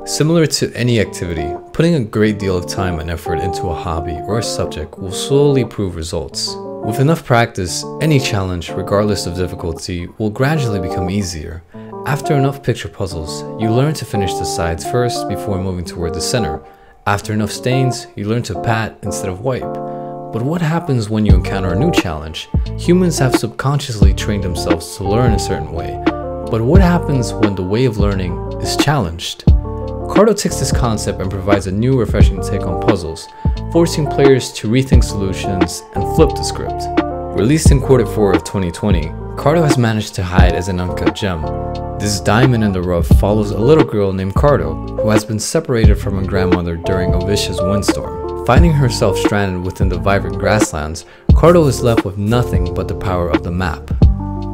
Similar to any activity, putting a great deal of time and effort into a hobby or a subject will slowly prove results. With enough practice, any challenge, regardless of difficulty, will gradually become easier. After enough picture puzzles, you learn to finish the sides first before moving toward the center. After enough stains, you learn to pat instead of wipe. But what happens when you encounter a new challenge? Humans have subconsciously trained themselves to learn a certain way. But what happens when the way of learning is challenged? Carto takes this concept and provides a new refreshing take on puzzles, forcing players to rethink solutions and flip the script. Released in Q4 of 2020, Carto has managed to hide as an uncut gem. This diamond in the rough follows a little girl named Carto, who has been separated from her grandmother during a vicious windstorm. Finding herself stranded within the vibrant grasslands, Carto is left with nothing but the power of the map.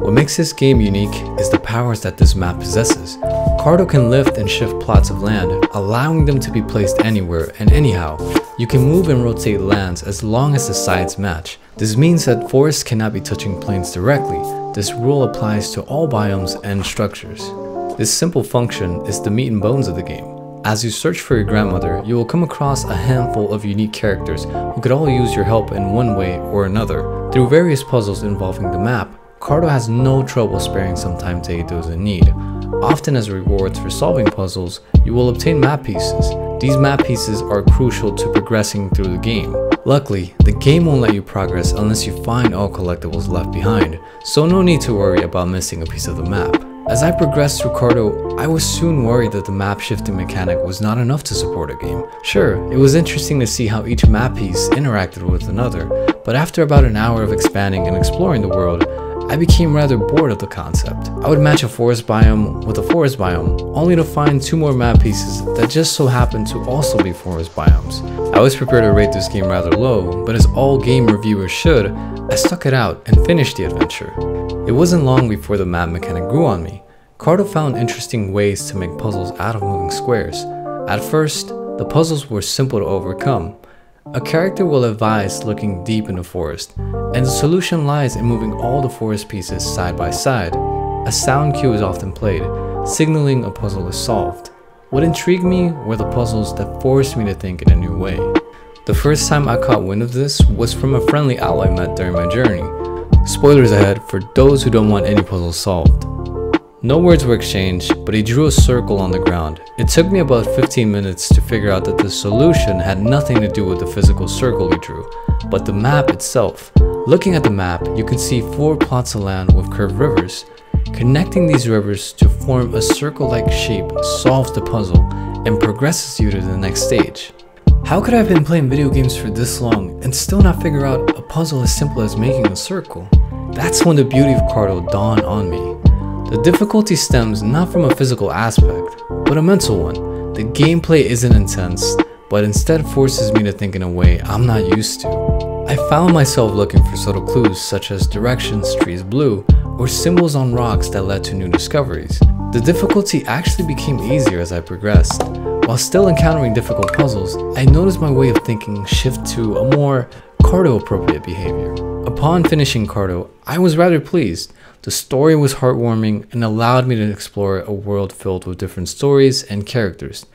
What makes this game unique is the powers that this map possesses. Carto can lift and shift plots of land, allowing them to be placed anywhere and anyhow. You can move and rotate lands as long as the sides match. This means that forests cannot be touching plains directly. This rule applies to all biomes and structures. This simple function is the meat and bones of the game. As you search for your grandmother, you will come across a handful of unique characters who could all use your help in one way or another. Through various puzzles involving the map, Carto has no trouble sparing some time to aid those in need. Often as rewards for solving puzzles, you will obtain map pieces. These map pieces are crucial to progressing through the game. Luckily, the game won't let you progress unless you find all collectibles left behind, so no need to worry about missing a piece of the map. As I progressed through Carto, I was soon worried that the map shifting mechanic was not enough to support a game. Sure, it was interesting to see how each map piece interacted with another, but after about an hour of expanding and exploring the world, I became rather bored of the concept. I would match a forest biome with a forest biome, only to find two more map pieces that just so happened to also be forest biomes. I was prepared to rate this game rather low, but as all game reviewers should, I stuck it out and finished the adventure. It wasn't long before the map mechanic grew on me. Carto found interesting ways to make puzzles out of moving squares. At first, the puzzles were simple to overcome. A character will advise looking deep in the forest, and the solution lies in moving all the forest pieces side by side. A sound cue is often played, signaling a puzzle is solved. What intrigued me were the puzzles that forced me to think in a new way. The first time I caught wind of this was from a friendly owl I met during my journey. Spoilers ahead for those who don't want any puzzles solved. No words were exchanged, but he drew a circle on the ground. It took me about 15 minutes to figure out that the solution had nothing to do with the physical circle he drew, but the map itself. Looking at the map, you can see 4 plots of land with curved rivers. Connecting these rivers to form a circle-like shape solves the puzzle and progresses you to the next stage. How could I have been playing video games for this long and still not figure out a puzzle as simple as making a circle? That's when the beauty of Carto dawned on me. The difficulty stems not from a physical aspect, but a mental one. The gameplay isn't intense, but instead forces me to think in a way I'm not used to. I found myself looking for subtle clues such as directions trees blew, or symbols on rocks that led to new discoveries. The difficulty actually became easier as I progressed. While still encountering difficult puzzles, I noticed my way of thinking shift to a more Carto-appropriate behavior. Upon finishing Carto, I was rather pleased. The story was heartwarming and allowed me to explore a world filled with different stories and characters.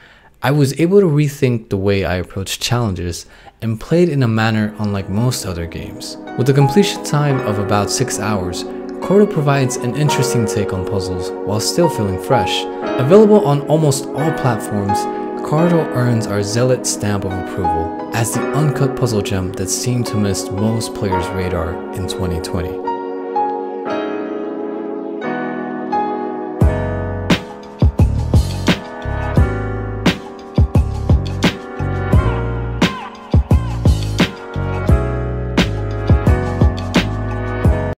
I was able to rethink the way I approached challenges and played in a manner unlike most other games. With a completion time of about 6 hours, Carto provides an interesting take on puzzles while still feeling fresh. Available on almost all platforms, Carto earns our zealot stamp of approval as the uncut puzzle gem that seemed to miss most players' radar in 2020.